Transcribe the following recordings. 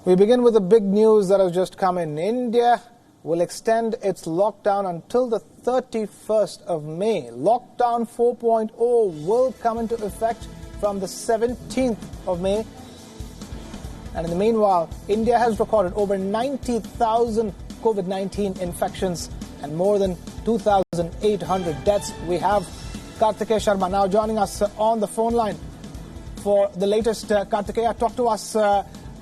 We begin with the big news that has just come in. India will extend its lockdown until the 31st of May. Lockdown 4.0 will come into effect from the 17th of May. And in the meanwhile, India has recorded over 90,000 COVID-19 infections and more than 2,800 deaths. We have Kartikeya Sharma now joining us on the phone line for the latest. Kartikeya, talk to us.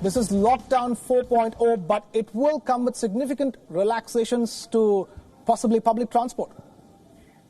This is lockdown 4.0, but it will come with significant relaxations to possibly public transport.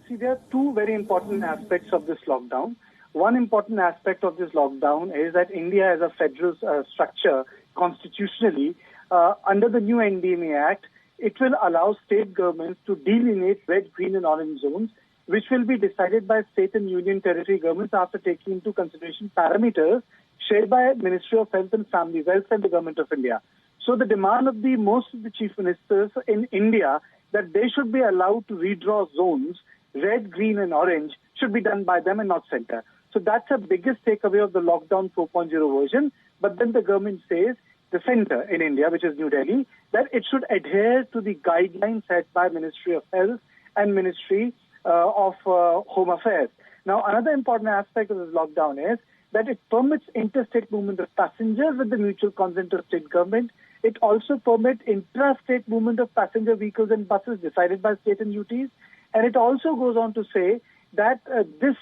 See, there are two very important aspects of this lockdown. One important aspect of this lockdown is that India has a federal structure constitutionally. Under the new NDMA Act, it will allow state governments to delineate red, green and orange zones, which will be decided by state and union territory governments after taking into consideration parameters shared by Ministry of Health and Family Welfare and the Government of India. So the demand of most of the chief ministers in India that they should be allowed to redraw zones, red, green and orange, should be done by them and not center. So that's the biggest takeaway of the lockdown 4.0 version. But then the government says, the center in India, which is New Delhi, that it should adhere to the guidelines set by Ministry of Health and Ministry of Home Affairs. Now, another important aspect of this lockdown is that it permits interstate movement of passengers with the mutual consent of state government. It also permits intrastate movement of passenger vehicles and buses decided by state and UTs. And it also goes on to say that this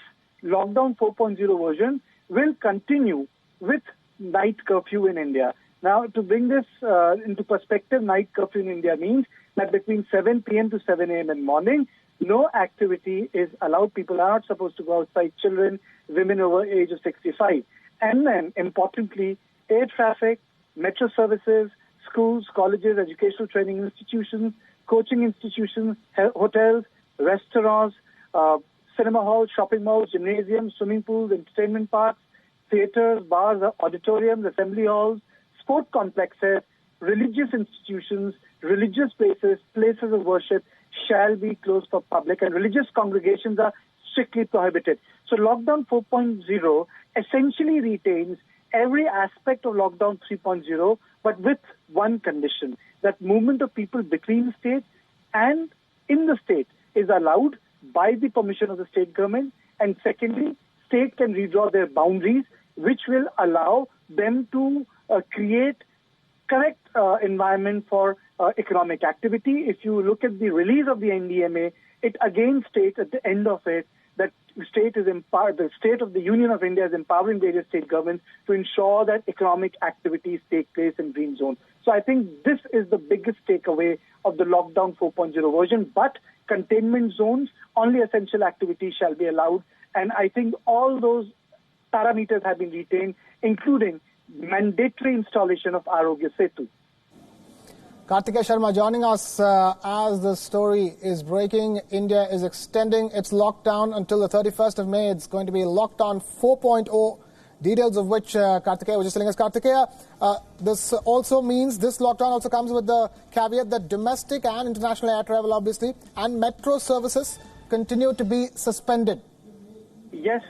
lockdown 4.0 version will continue with night curfew in India. Now, to bring this into perspective, night curfew in India means that between 7 p.m. to 7 a.m. in the morning, no activity is allowed. People are not supposed to go outside. Children, women over age of 65. And then, importantly, air traffic, metro services, schools, colleges, educational training institutions, coaching institutions, hotels, restaurants, cinema halls, shopping malls, gymnasiums, swimming pools, entertainment parks, theaters, bars, auditoriums, assembly halls, sport complexes, religious institutions, religious places, places of worship shall be closed for public, and religious congregations are strictly prohibited. So lockdown 4.0 essentially retains every aspect of lockdown 3.0, but with one condition, that movement of people between states and in the state is allowed by the permission of the state government. And secondly, state can redraw their boundaries, which will allow them to create correct environment for economic activity. If you look at the release of the NDMA, it again states at the end of it that the state of the Union of India is empowering various state governments to ensure that economic activities take place in green zone. So I think this is the biggest takeaway of the lockdown 4.0 version. But containment zones, only essential activities shall be allowed. And I think all those parameters have been retained, including mandatory installation of Arogya Setu. Kartikeya Sharma joining us as the story is breaking. India is extending its lockdown until the 31st of May. It's going to be lockdown 4.0, details of which Kartikeya was just telling us. Kartikeya, this also means this lockdown also comes with the caveat that domestic and international air travel, obviously, and metro services continue to be suspended. Yes,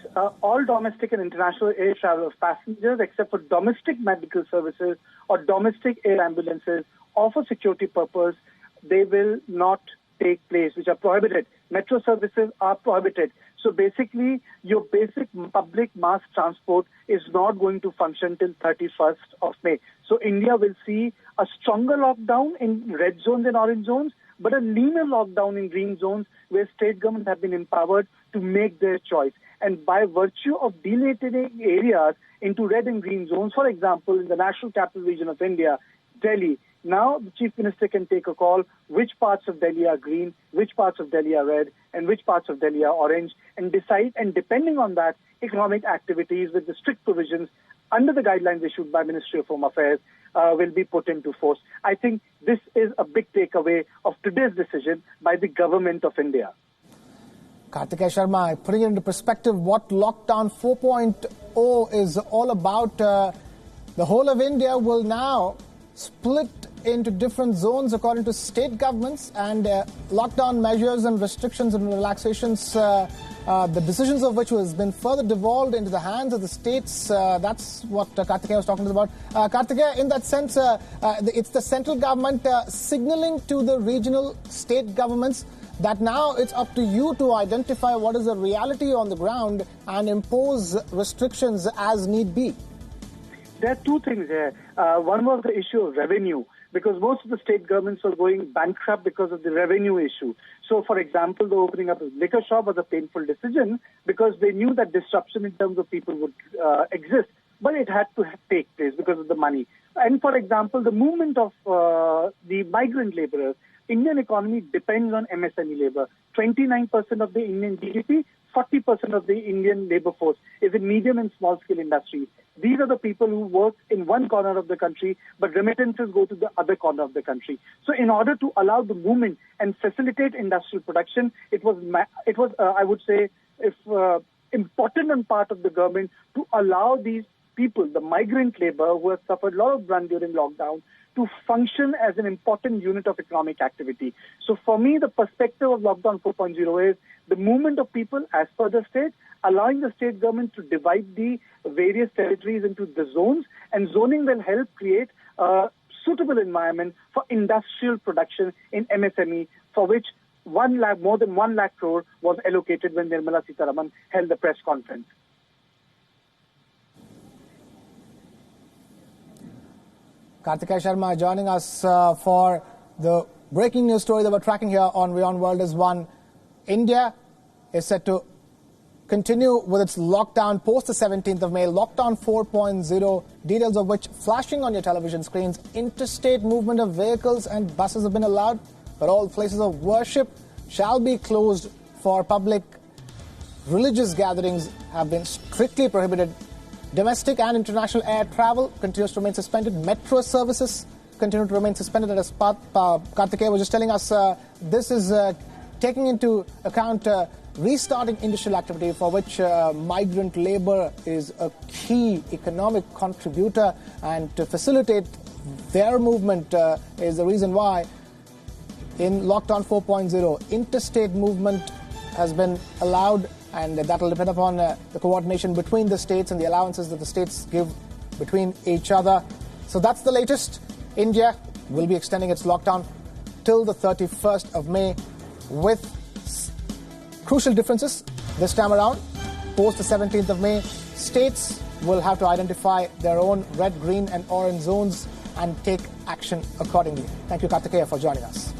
all domestic and international air travel of passengers, except for domestic medical services or domestic air ambulances, or for security purpose, they will not take place, which are prohibited. Metro services are prohibited. So basically, your basic public mass transport is not going to function till 31st of May. So India will see a stronger lockdown in red zones and orange zones, but a leaner lockdown in green zones where state governments have been empowered to make their choice. And by virtue of delineating areas into red and green zones, for example, in the National Capital Region of India, Delhi, now the Chief Minister can take a call which parts of Delhi are green, which parts of Delhi are red, and which parts of Delhi are orange, and decide, and depending on that, economic activities with the strict provisions under the guidelines issued by Ministry of Home Affairs will be put into force. I think this is a big takeaway of today's decision by the Government of India. Kartikeya Sharma, putting it into perspective what lockdown 4.0 is all about, the whole of India will now split into different zones according to state governments, and lockdown measures and restrictions and relaxations, the decisions of which has been further devolved into the hands of the states. That's what Karthikeya was talking about. Karthikeya, in that sense, it's the central government signaling to the regional state governments that now it's up to you to identify what is the reality on the ground and impose restrictions as need be. There are two things here. One was the issue of revenue, because most of the state governments were going bankrupt because of the revenue issue. So, for example, the opening up of the liquor shop was a painful decision because they knew that disruption in terms of people would exist, but it had to take place because of the money. And, for example, the movement of the migrant laborers, Indian economy depends on MSME labor. 29% of the Indian GDP, 40% of the Indian labor force is in medium and small scale industries. These are the people who work in one corner of the country, but remittances go to the other corner of the country. So in order to allow the movement and facilitate industrial production, it was I would say, important on part of the government to allow these people, the migrant labor who have suffered a lot of brunt during lockdown, to function as an important unit of economic activity. So for me, the perspective of Lockdown 4.0 is the movement of people as per the state, allowing the state government to divide the various territories into the zones, and zoning will help create a suitable environment for industrial production in MSME, for which more than 1 lakh crore was allocated when Nirmala Sitharaman held the press conference. Karthikeya Sharma joining us for the breaking news story that we're tracking here on WION World is one. India is set to continue with its lockdown post the 17th of May, lockdown 4.0, details of which flashing on your television screens. Interstate movement of vehicles and buses have been allowed, but all places of worship shall be closed for public. Religious gatherings have been strictly prohibited. Domestic and international air travel continues to remain suspended. Metro services continue to remain suspended. As Karthikeya was just telling us, this is taking into account restarting industrial activity, for which migrant labor is a key economic contributor, and to facilitate their movement is the reason why in Lockdown 4.0, interstate movement has been allowed, and that will depend upon the coordination between the states and the allowances that the states give between each other. So that's the latest. India will be extending its lockdown till the 31st of May with crucial differences this time around. Post the 17th of May, states will have to identify their own red, green and orange zones and take action accordingly. Thank you, Karthikeya, for joining us.